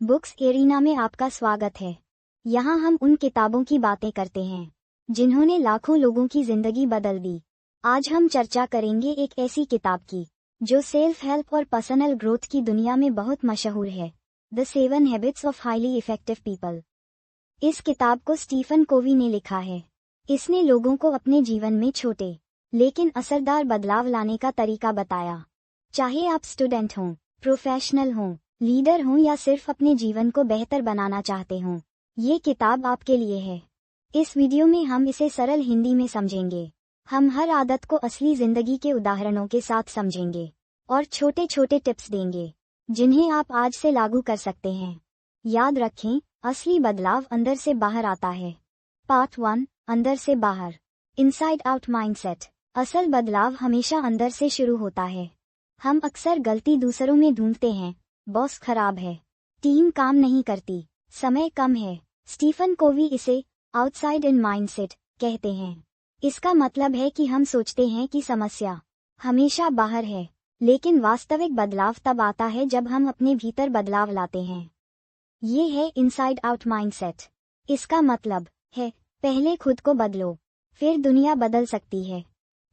Books arena में आपका स्वागत है। यहाँ हम उन किताबों की बातें करते हैं जिन्होंने लाखों लोगों की जिंदगी बदल दी। आज हम चर्चा करेंगे एक ऐसी किताब की जो सेल्फ हेल्प और पर्सनल ग्रोथ की दुनिया में बहुत मशहूर है, the 7 habits of highly effective people. इस किताब को स्टीफन कोवी ने लिखा है। इसने लोगों को अपने जीवन में छोटे लेकिन असरदार बदलाव लाने का तरीका बताया। चाहे आप स्टूडेंट हों, प्रोफेशनल हों, लीडर हों या सिर्फ अपने जीवन को बेहतर बनाना चाहते हों, ये किताब आपके लिए है। इस वीडियो में हम इसे सरल हिंदी में समझेंगे। हम हर आदत को असली जिंदगी के उदाहरणों के साथ समझेंगे और छोटे छोटे टिप्स देंगे जिन्हें आप आज से लागू कर सकते हैं। याद रखें, असली बदलाव अंदर से बाहर आता है। पार्ट 1, अंदर से बाहर। Inside out mindset. असल बदलाव हमेशा अंदर से शुरू होता है। हम अक्सर गलती दूसरों में ढूंढते हैं। बॉस खराब है, टीम काम नहीं करती, समय कम है। स्टीफन कोवी इसे आउटसाइड इन माइंडसेट कहते हैं। इसका मतलब है कि हम सोचते हैं कि समस्या हमेशा बाहर है, लेकिन वास्तविक बदलाव तब आता है जब हम अपने भीतर बदलाव लाते हैं। ये है इनसाइड आउट माइंडसेट। इसका मतलब है, पहले खुद को बदलो, फिर दुनिया बदल सकती है।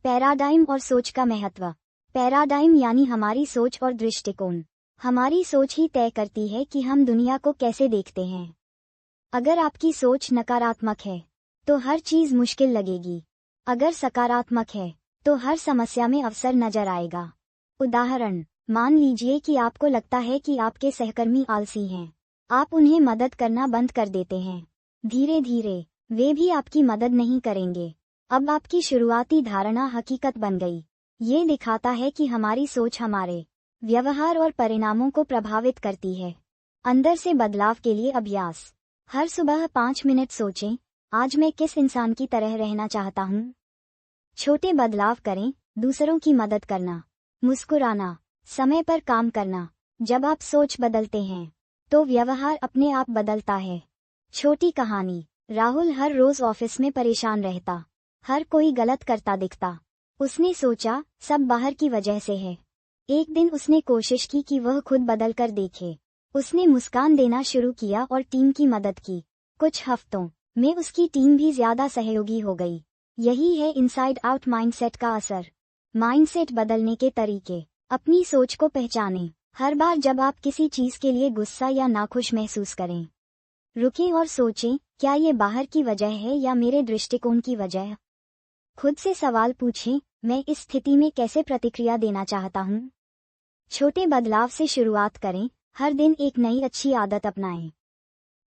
पैराडाइम और सोच का महत्व। पैराडाइम यानी हमारी सोच और दृष्टिकोण। हमारी सोच ही तय करती है कि हम दुनिया को कैसे देखते हैं। अगर आपकी सोच नकारात्मक है तो हर चीज मुश्किल लगेगी। अगर सकारात्मक है तो हर समस्या में अवसर नजर आएगा। उदाहरण, मान लीजिए कि आपको लगता है कि आपके सहकर्मी आलसी हैं। आप उन्हें मदद करना बंद कर देते हैं। धीरे धीरे वे भी आपकी मदद नहीं करेंगे। अब आपकी शुरुआती धारणा हकीकत बन गई। ये दिखाता है कि हमारी सोच हमारे व्यवहार और परिणामों को प्रभावित करती है। अंदर से बदलाव के लिए अभ्यास। हर सुबह 5 मिनट सोचें, आज मैं किस इंसान की तरह रहना चाहता हूँ। छोटे बदलाव करें, दूसरों की मदद करना, मुस्कुराना, समय पर काम करना। जब आप सोच बदलते हैं तो व्यवहार अपने आप बदलता है। छोटी कहानी। राहुल हर रोज ऑफिस में परेशान रहता। हर कोई गलत करता दिखता। उसने सोचा, सब बाहर की वजह से है। एक दिन उसने कोशिश की कि वह खुद बदल कर देखे। उसने मुस्कान देना शुरू किया और टीम की मदद की। कुछ हफ्तों में उसकी टीम भी ज्यादा सहयोगी हो गई। यही है इनसाइड आउट माइंडसेट का असर। माइंडसेट बदलने के तरीके। अपनी सोच को पहचानें। हर बार जब आप किसी चीज के लिए गुस्सा या नाखुश महसूस करें, रुकें और सोचें, क्या ये बाहर की वजह है या मेरे दृष्टिकोण की वजह। खुद से सवाल पूछें, मैं इस स्थिति में कैसे प्रतिक्रिया देना चाहता हूँ। छोटे बदलाव से शुरुआत करें, हर दिन एक नई अच्छी आदत अपनाएं।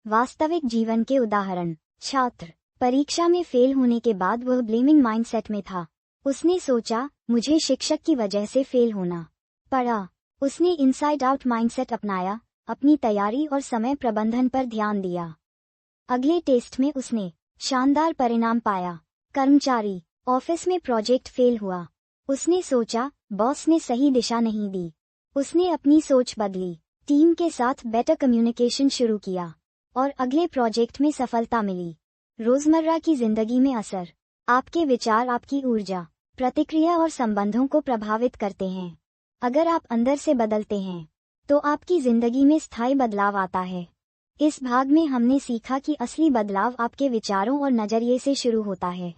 वास्तविक जीवन के उदाहरण। छात्र, परीक्षा में फेल होने के बाद वह ब्लेमिंग माइंडसेट में था। उसने सोचा, मुझे शिक्षक की वजह से फेल होना पड़ा। उसने इनसाइड आउट माइंडसेट अपनाया, अपनी तैयारी और समय प्रबंधन पर ध्यान दिया। अगले टेस्ट में उसने शानदार परिणाम पाया। कर्मचारी, ऑफिस में प्रोजेक्ट फेल हुआ। उसने सोचा, बॉस ने सही दिशा नहीं दी। उसने अपनी सोच बदली, टीम के साथ बेटर कम्युनिकेशन शुरू किया और अगले प्रोजेक्ट में सफलता मिली। रोजमर्रा की जिंदगी में असर। आपके विचार आपकी ऊर्जा, प्रतिक्रिया और संबंधों को प्रभावित करते हैं। अगर आप अंदर से बदलते हैं तो आपकी जिंदगी में स्थायी बदलाव आता है। इस भाग में हमने सीखा कि असली बदलाव आपके विचारों और नजरिए से शुरू होता है।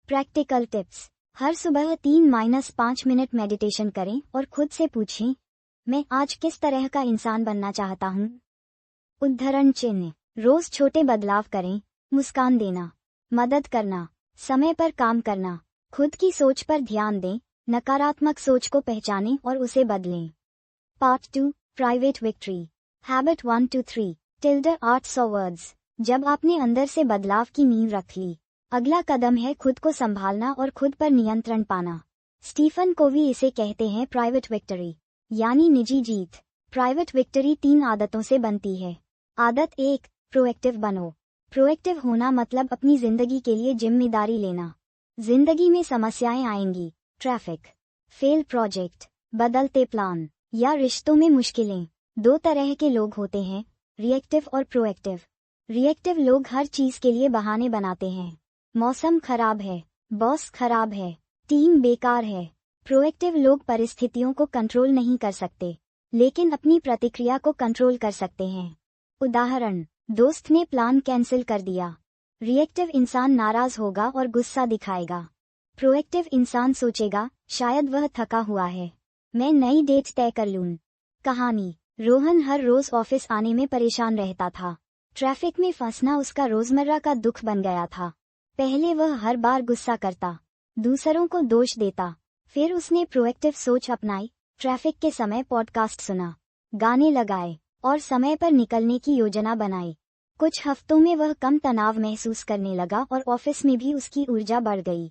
Practical tips. हर सुबह 3-5 मिनट मेडिटेशन करें और खुद से पूछें, मैं आज किस तरह का इंसान बनना चाहता हूँ। उद्धरण चिन्ह। रोज छोटे बदलाव करें, मुस्कान देना, मदद करना, समय पर काम करना, खुद की सोच पर ध्यान दें, नकारात्मक सोच को पहचानें और उसे बदलें। Part 2, private victory. Habit 1 to 3, टिल्डर आर्ट्स और वर्ड्स। जब आपने अंदर से बदलाव की नींव रख ली, अगला कदम है खुद को संभालना और खुद पर नियंत्रण पाना। स्टीफन कोवी इसे कहते हैं प्राइवेट विक्ट्री, यानी निजी जीत। प्राइवेट विक्ट्री 3 आदतों से बनती है। आदत 1, प्रोएक्टिव बनो। प्रोएक्टिव होना मतलब अपनी जिंदगी के लिए जिम्मेदारी लेना। जिंदगी में समस्याएं आएंगी, ट्रैफिक, फेल प्रोजेक्ट, बदलते प्लान या रिश्तों में मुश्किलें। 2 तरह के लोग होते हैं, रिएक्टिव और प्रोएक्टिव। रिएक्टिव लोग हर चीज के लिए बहाने बनाते हैं। मौसम खराब है, बॉस खराब है, टीम बेकार है। प्रोएक्टिव लोग परिस्थितियों को कंट्रोल नहीं कर सकते, लेकिन अपनी प्रतिक्रिया को कंट्रोल कर सकते हैं। उदाहरण, दोस्त ने प्लान कैंसिल कर दिया। रिएक्टिव इंसान नाराज होगा और गुस्सा दिखाएगा। प्रोएक्टिव इंसान सोचेगा, शायद वह थका हुआ है, मैं नई डेट तय कर लूं। कहानी, रोहन हर रोज ऑफिस आने में परेशान रहता था। ट्रैफिक में फंसना उसका रोजमर्रा का दुख बन गया था। पहले वह हर बार गुस्सा करता, दूसरों को दोष देता। फिर उसने प्रोएक्टिव सोच अपनाई, ट्रैफिक के समय पॉडकास्ट सुना, गाने लगाए और समय पर निकलने की योजना बनाई। कुछ हफ्तों में वह कम तनाव महसूस करने लगा और ऑफिस में भी उसकी ऊर्जा बढ़ गई।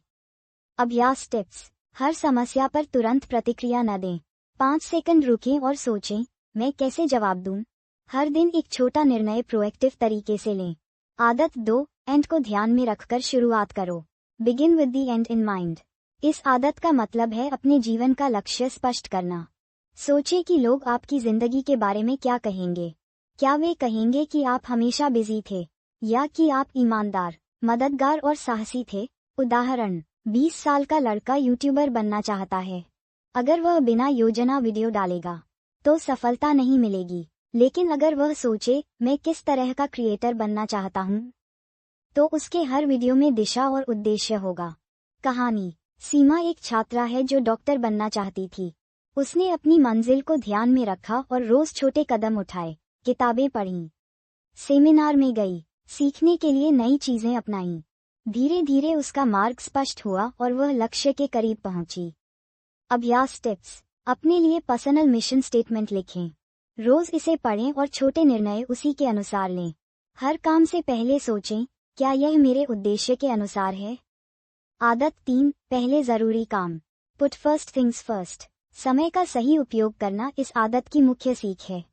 अभ्यास टिप्स, हर समस्या पर तुरंत प्रतिक्रिया न दें। 5 सेकंड रुकें और सोचें, मैं कैसे जवाब दूं। हर दिन एक छोटा निर्णय प्रोएक्टिव तरीके से लें। आदत 2, एंड को ध्यान में रखकर शुरुआत करो। Begin with the and in mind. इस आदत का मतलब है अपने जीवन का लक्ष्य स्पष्ट करना। सोचें कि लोग आपकी जिंदगी के बारे में क्या कहेंगे। क्या वे कहेंगे कि आप हमेशा बिजी थे, या कि आप ईमानदार, मददगार और साहसी थे। उदाहरण, 20 साल का लड़का यूट्यूबर बनना चाहता है। अगर वह बिना योजना वीडियो डालेगा तो सफलता नहीं मिलेगी, लेकिन अगर वह सोचे, मैं किस तरह का क्रिएटर बनना चाहता हूँ, तो उसके हर वीडियो में दिशा और उद्देश्य होगा। कहानी, सीमा एक छात्रा है जो डॉक्टर बनना चाहती थी। उसने अपनी मंजिल को ध्यान में रखा और रोज छोटे कदम उठाए, किताबें पढ़ीं, सेमिनार में गई, सीखने के लिए नई चीजें अपनाईं। धीरे धीरे उसका मार्ग स्पष्ट हुआ और वह लक्ष्य के करीब पहुंची। अभ्यास टिप्स, अपने लिए पर्सनल मिशन स्टेटमेंट लिखें। रोज इसे पढ़ें और छोटे निर्णय उसी के अनुसार लें। हर काम से पहले सोचें, क्या यह मेरे उद्देश्य के अनुसार है। आदत 3, पहले जरूरी काम। Put first things first. समय का सही उपयोग करना इस आदत की मुख्य सीख है।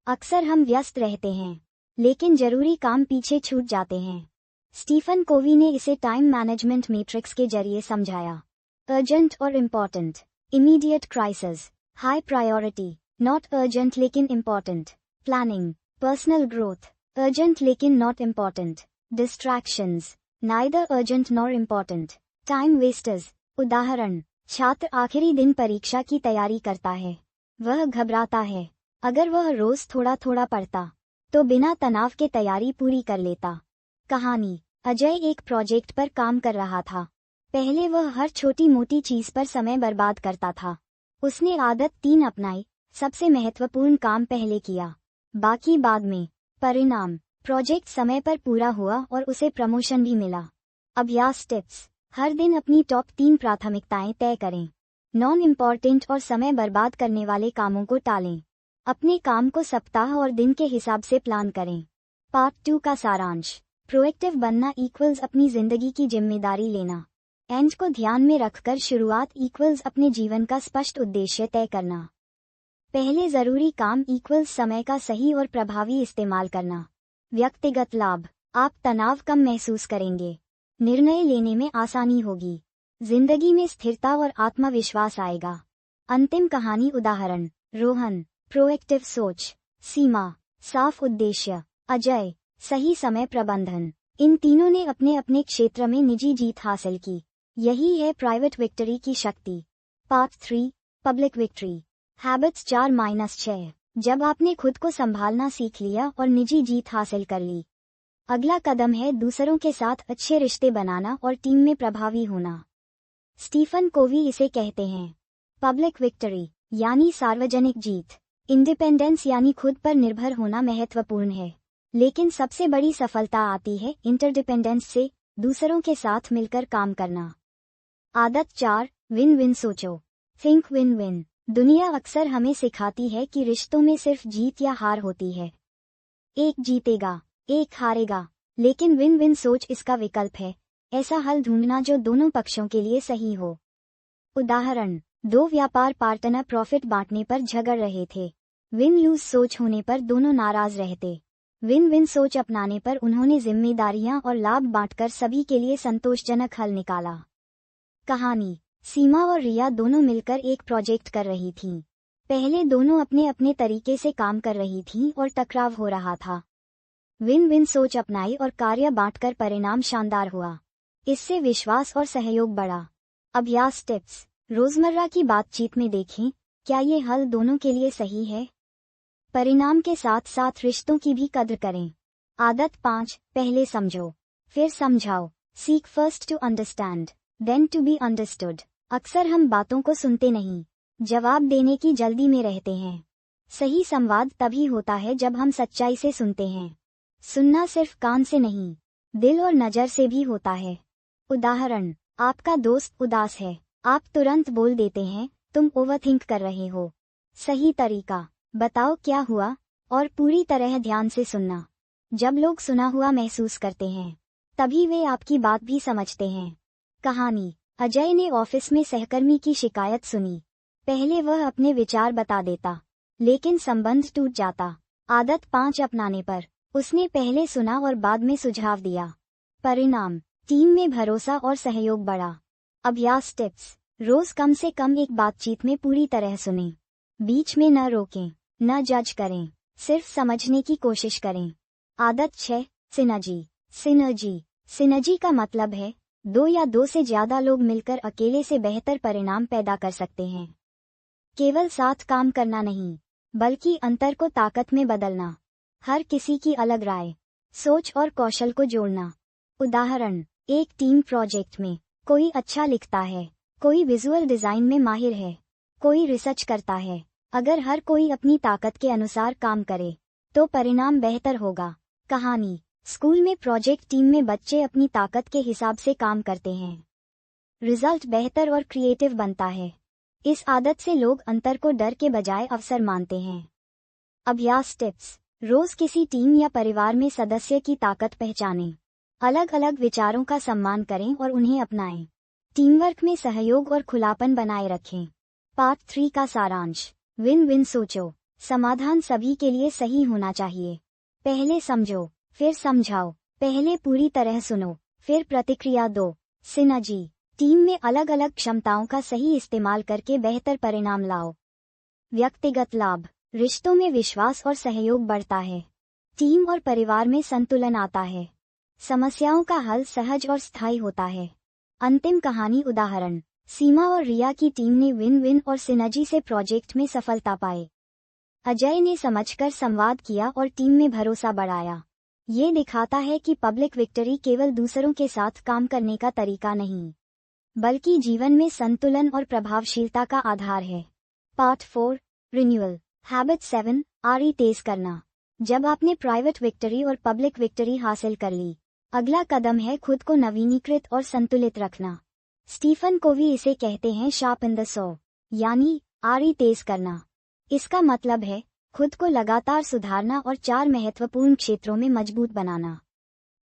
अक्सर हम व्यस्त रहते हैं, लेकिन जरूरी काम पीछे छूट जाते हैं। स्टीफन कोवी ने इसे टाइम मैनेजमेंट मैट्रिक्स के जरिए समझाया। अर्जेंट और important, immediate crisis, high priority, not urgent लेकिन important. Planning, personal growth, urgent लेकिन not important. Distractions, neither urgent nor important. Time wasters, उदाहरण, छात्र आखिरी दिन परीक्षा की तैयारी करता है। वह घबराता है। अगर वह रोज थोड़ा थोड़ा पढ़ता, तो बिना तनाव के तैयारी पूरी कर लेता। कहानी, अजय एक प्रोजेक्ट पर काम कर रहा था। पहले वह हर छोटी मोटी चीज पर समय बर्बाद करता था। उसने आदत 3 अपनाई, सबसे महत्वपूर्ण काम पहले किया, बाकी बाद में। परिणाम, प्रोजेक्ट समय पर पूरा हुआ और उसे प्रमोशन भी मिला। अभ्यास टिप्स, हर दिन अपनी टॉप 3 प्राथमिकताएं तय करें। नॉन इम्पॉर्टेंट और समय बर्बाद करने वाले कामों को टालें। अपने काम को सप्ताह और दिन के हिसाब से प्लान करें। पार्ट 2 का सारांश, प्रोएक्टिव बनना इक्वल्स अपनी जिंदगी की जिम्मेदारी लेना। एंड को ध्यान में रखकर शुरुआत इक्वल्स अपने जीवन का स्पष्ट उद्देश्य तय करना। पहले जरूरी काम इक्वल्स समय का सही और प्रभावी इस्तेमाल करना। व्यक्तिगत लाभ, आप तनाव कम महसूस करेंगे, निर्णय लेने में आसानी होगी, जिंदगी में स्थिरता और आत्मविश्वास आएगा। अंतिम कहानी उदाहरण, रोहन, प्रोएक्टिव सोच, सीमा, साफ उद्देश्य, अजय, सही समय प्रबंधन। इन तीनों ने अपने अपने क्षेत्र में निजी जीत हासिल की। यही है प्राइवेट विक्ट्री की शक्ति। Part 3, public victory. हैबिट्स 4-6। जब आपने खुद को संभालना सीख लिया और निजी जीत हासिल कर ली, अगला कदम है दूसरों के साथ अच्छे रिश्ते बनाना और टीम में प्रभावी होना। स्टीफन कोवी इसे कहते हैं, पब्लिक विक्ट्री यानी सार्वजनिक जीत। इंडिपेंडेंस यानी खुद पर निर्भर होना महत्वपूर्ण है, लेकिन सबसे बड़ी सफलता आती है इंटरडिपेंडेंस से, दूसरों के साथ मिलकर काम करना। आदत 4, विन विन सोचो। Think win win. दुनिया अक्सर हमें सिखाती है कि रिश्तों में सिर्फ जीत या हार होती है। एक जीतेगा, एक हारेगा, लेकिन विन विन सोच इसका विकल्प है। ऐसा हल ढूंढना जो दोनों पक्षों के लिए सही हो। उदाहरण, 2 व्यापार पार्टनर प्रॉफिट बांटने पर झगड़ रहे थे। विन लूज सोच होने पर दोनों नाराज रहते। विन विन सोच अपनाने पर उन्होंने जिम्मेदारियां और लाभ बांटकर सभी के लिए संतोषजनक हल निकाला। कहानी, सीमा और रिया दोनों मिलकर एक प्रोजेक्ट कर रही थीं। पहले दोनों अपने अपने तरीके से काम कर रही थीं और टकराव हो रहा था। विन विन सोच अपनाई और कार्य बांटकर परिणाम शानदार हुआ। इससे विश्वास और सहयोग बढ़ा। अभ्यास टिप्स, रोजमर्रा की बातचीत में देखें, क्या ये हल दोनों के लिए सही है। परिणाम के साथ साथ रिश्तों की भी कद्र करें। आदत 5, पहले समझो, फिर समझाओ। Seek first to understand, then to be understood. अक्सर हम बातों को सुनते नहीं, जवाब देने की जल्दी में रहते हैं। सही संवाद तभी होता है जब हम सच्चाई से सुनते हैं। सुनना सिर्फ कान से नहीं, दिल और नज़र से भी होता है। उदाहरण, आपका दोस्त उदास है, आप तुरंत बोल देते हैं, तुम ओवरथिंक कर रहे हो। सही तरीका, बताओ क्या हुआ, और पूरी तरह ध्यान से सुनना। जब लोग सुना हुआ महसूस करते हैं, तभी वे आपकी बात भी समझते हैं। कहानी, अजय ने ऑफिस में सहकर्मी की शिकायत सुनी। पहले वह अपने विचार बता देता, लेकिन संबंध टूट जाता। आदत 5 अपनाने पर, उसने पहले सुना और बाद में सुझाव दिया। परिणाम, टीम में भरोसा और सहयोग बढ़ा। अभ्यास टिप्स, रोज कम से कम एक बातचीत में पूरी तरह सुनें। बीच में न रोकें, न जज करें, सिर्फ समझने की कोशिश करें। आदत 6, सिनर्जी। सिनर्जी का मतलब है, दो या दो से ज्यादा लोग मिलकर अकेले से बेहतर परिणाम पैदा कर सकते हैं। केवल साथ काम करना नहीं, बल्कि अंतर को ताकत में बदलना। हर किसी की अलग राय, सोच और कौशल को जोड़ना। उदाहरण, एक टीम प्रोजेक्ट में कोई अच्छा लिखता है, कोई विजुअल डिजाइन में माहिर है, कोई रिसर्च करता है। अगर हर कोई अपनी ताकत के अनुसार काम करे, तो परिणाम बेहतर होगा। कहानी, स्कूल में प्रोजेक्ट टीम में बच्चे अपनी ताकत के हिसाब से काम करते हैं। रिजल्ट बेहतर और क्रिएटिव बनता है। इस आदत से लोग अंतर को डर के बजाय अवसर मानते हैं। अभ्यास टिप्स, रोज किसी टीम या परिवार में सदस्य की ताकत पहचानें। अलग अलग विचारों का सम्मान करें और उन्हें अपनाएं। टीम वर्क में सहयोग और खुलापन बनाए रखें। पार्ट 3 का सारांश, विन विन सोचो। समाधान सभी के लिए सही होना चाहिए। पहले समझो, फिर समझाओ। पहले पूरी तरह सुनो, फिर प्रतिक्रिया दो। सिनर्जी, टीम में अलग अलग क्षमताओं का सही इस्तेमाल करके बेहतर परिणाम लाओ। व्यक्तिगत लाभ, रिश्तों में विश्वास और सहयोग बढ़ता है। टीम और परिवार में संतुलन आता है। समस्याओं का हल सहज और स्थायी होता है। अंतिम कहानी उदाहरण, सीमा और रिया की टीम ने विन विन और सिनर्जी से प्रोजेक्ट में सफलता पाई। अजय ने समझकर संवाद किया और टीम में भरोसा बढ़ाया। ये दिखाता है कि पब्लिक विक्ट्री केवल दूसरों के साथ काम करने का तरीका नहीं, बल्कि जीवन में संतुलन और प्रभावशीलता का आधार है। Part 4, renewal. हैबिट 7, आरी तेज करना। जब आपने प्राइवेट विक्ट्री और पब्लिक विक्ट्री हासिल कर ली, अगला कदम है खुद को नवीनीकृत और संतुलित रखना। स्टीफन कोवी इसे कहते हैं शार्प इन द सॉ, यानी आरी तेज करना। इसका मतलब है खुद को लगातार सुधारना और 4 महत्वपूर्ण क्षेत्रों में मजबूत बनाना।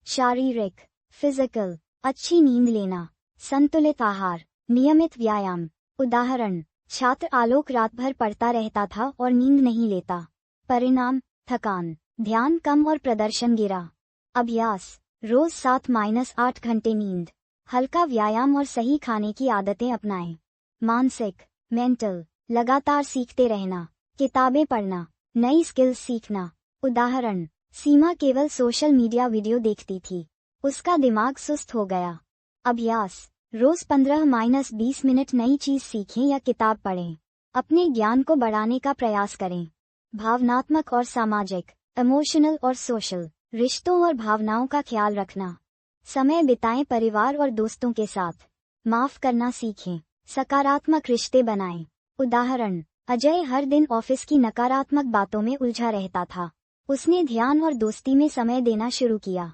शारीरिक, फिजिकल, अच्छी नींद लेना, संतुलित आहार, नियमित व्यायाम। उदाहरण, छात्र आलोक रात भर पढ़ता रहता था और नींद नहीं लेता। परिणाम, थकान, ध्यान कम और प्रदर्शन गिरा। अभ्यास, रोज 7-8 घंटे नींद, हल्का व्यायाम और सही खाने की आदतें अपनाएं। मानसिक, मेंटल, लगातार सीखते रहना, किताबें पढ़ना, नई स्किल्स सीखना। उदाहरण, सीमा केवल सोशल मीडिया वीडियो देखती थी, उसका दिमाग सुस्त हो गया। अभ्यास, रोज 15-20 मिनट नई चीज सीखें या किताब पढ़ें। अपने ज्ञान को बढ़ाने का प्रयास करें। भावनात्मक और सामाजिक, इमोशनल और सोशल, रिश्तों और भावनाओं का ख्याल रखना। समय बिताएं परिवार और दोस्तों के साथ। माफ करना सीखें, सकारात्मक रिश्ते बनाएं। उदाहरण, अजय हर दिन ऑफिस की नकारात्मक बातों में उलझा रहता था। उसने ध्यान और दोस्ती में समय देना शुरू किया।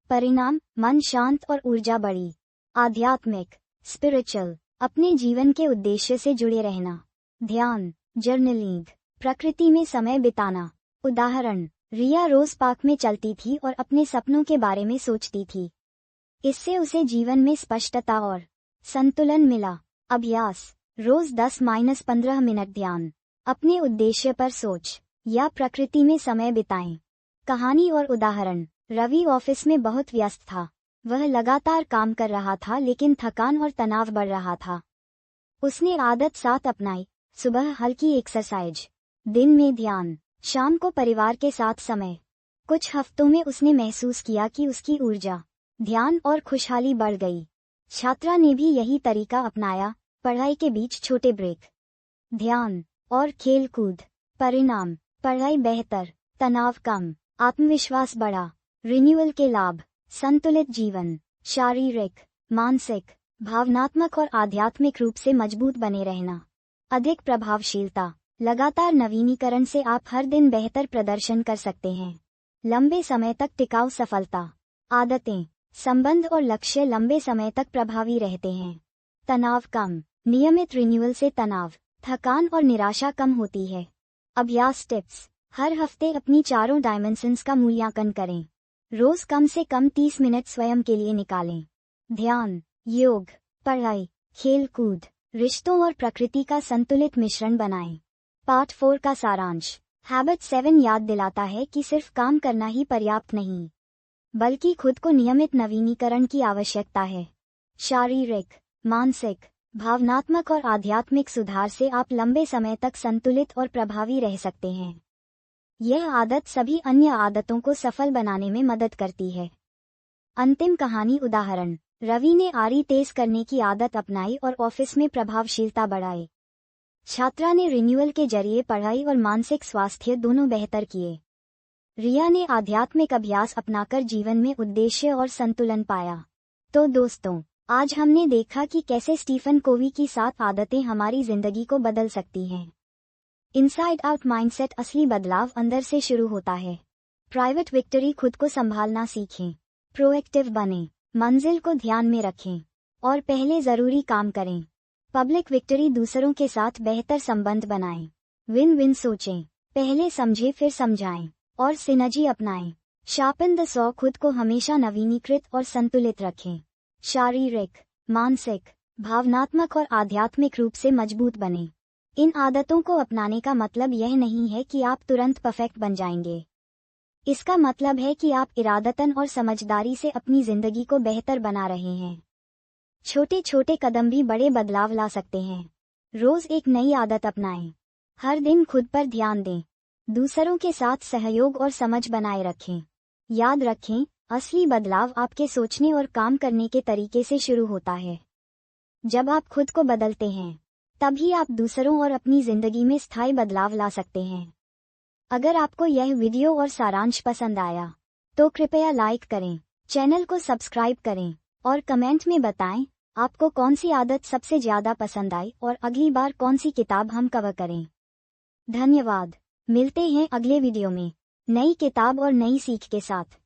परिणाम, मन शांत और ऊर्जा बढ़ी। आध्यात्मिक, स्पिरिचुअल, अपने जीवन के उद्देश्य से जुड़े रहना। ध्यान, जर्नलिंग, प्रकृति में समय बिताना। उदाहरण, रिया रोज पार्क में चलती थी और अपने सपनों के बारे में सोचती थी। इससे उसे जीवन में स्पष्टता और संतुलन मिला। अभ्यास, रोज 10-15 मिनट ध्यान, अपने उद्देश्य पर सोच या प्रकृति में समय बिताएं। कहानी और उदाहरण, रवि ऑफिस में बहुत व्यस्त था। वह लगातार काम कर रहा था लेकिन थकान और तनाव बढ़ रहा था। उसने आदत 7 अपनाई, सुबह हल्की एक्सरसाइज, दिन में ध्यान, शाम को परिवार के साथ समय। कुछ हफ्तों में उसने महसूस किया कि उसकी ऊर्जा, ध्यान और खुशहाली बढ़ गई। छात्रा ने भी यही तरीका अपनाया, पढ़ाई के बीच छोटे ब्रेक, ध्यान और खेल कूद। परिणाम, पढ़ाई बेहतर, तनाव कम, आत्मविश्वास बढ़ा, रिन्यूअल के लाभ, संतुलित जीवन, शारीरिक, मानसिक, भावनात्मक और आध्यात्मिक रूप से मजबूत बने रहना, अधिक प्रभावशीलता, लगातार नवीनीकरण से आप हर दिन बेहतर प्रदर्शन कर सकते हैं, लंबे समय तक टिकाऊ सफलता, आदतें, संबंध और लक्ष्य लंबे समय तक प्रभावी रहते हैं, तनाव कम, नियमित रिन्यूअल से तनाव, थकान और निराशा कम होती है। अभ्यास टिप्स, हर हफ्ते अपनी चारों डायमेंशंस का मूल्यांकन करें, रोज कम से कम 30 मिनट स्वयं के लिए निकालें, ध्यान, योग, पढ़ाई, खेल कूद, रिश्तों और प्रकृति का संतुलित मिश्रण बनाएं। पार्ट 4 का सारांश, हैबिट 7 याद दिलाता है कि सिर्फ काम करना ही पर्याप्त नहीं, बल्कि खुद को नियमित नवीनीकरण की आवश्यकता है। शारीरिक, मानसिक, भावनात्मक और आध्यात्मिक सुधार से आप लंबे समय तक संतुलित और प्रभावी रह सकते हैं। यह आदत सभी अन्य आदतों को सफल बनाने में मदद करती है। अंतिम कहानी उदाहरण, रवि ने आरी तेज करने की आदत अपनाई और ऑफिस में प्रभावशीलता बढ़ाई। छात्रा ने रिन्यूअल के जरिए पढ़ाई और मानसिक स्वास्थ्य दोनों बेहतर किए। रिया ने आध्यात्मिक अभ्यास अपनाकर जीवन में उद्देश्य और संतुलन पाया। तो दोस्तों, आज हमने देखा कि कैसे स्टीफन कोवी की 7 आदतें हमारी जिंदगी को बदल सकती हैं। इनसाइड आउट माइंडसेट, असली बदलाव अंदर से शुरू होता है। प्राइवेट विक्ट्री, खुद को संभालना सीखें, प्रोएक्टिव बनें, मंजिल को ध्यान में रखें और पहले जरूरी काम करें। पब्लिक विक्ट्री, दूसरों के साथ बेहतर संबंध बनाएं। विन विन सोचें, पहले समझें फिर समझाएं और सिनर्जी अपनाएं। शार्पन द सॉ, खुद को हमेशा नवीनीकृत और संतुलित रखें। शारीरिक, मानसिक, भावनात्मक और आध्यात्मिक रूप से मजबूत बनें। इन आदतों को अपनाने का मतलब यह नहीं है कि आप तुरंत परफेक्ट बन जाएंगे। इसका मतलब है कि आप इरादतन और समझदारी से अपनी जिंदगी को बेहतर बना रहे हैं। छोटे छोटे कदम भी बड़े बदलाव ला सकते हैं। रोज एक नई आदत अपनाएं। हर दिन खुद पर ध्यान दें। दूसरों के साथ सहयोग और समझ बनाए रखें। याद रखें, असली बदलाव आपके सोचने और काम करने के तरीके से शुरू होता है। जब आप खुद को बदलते हैं, तभी आप दूसरों और अपनी जिंदगी में स्थायी बदलाव ला सकते हैं। अगर आपको यह वीडियो और सारांश पसंद आया, तो कृपया लाइक करें, चैनल को सब्सक्राइब करें और कमेंट में बताएं आपको कौन सी आदत सबसे ज्यादा पसंद आई और अगली बार कौन सी किताब हम कवर करें। धन्यवाद। मिलते हैं अगले वीडियो में नई किताब और नई सीख के साथ।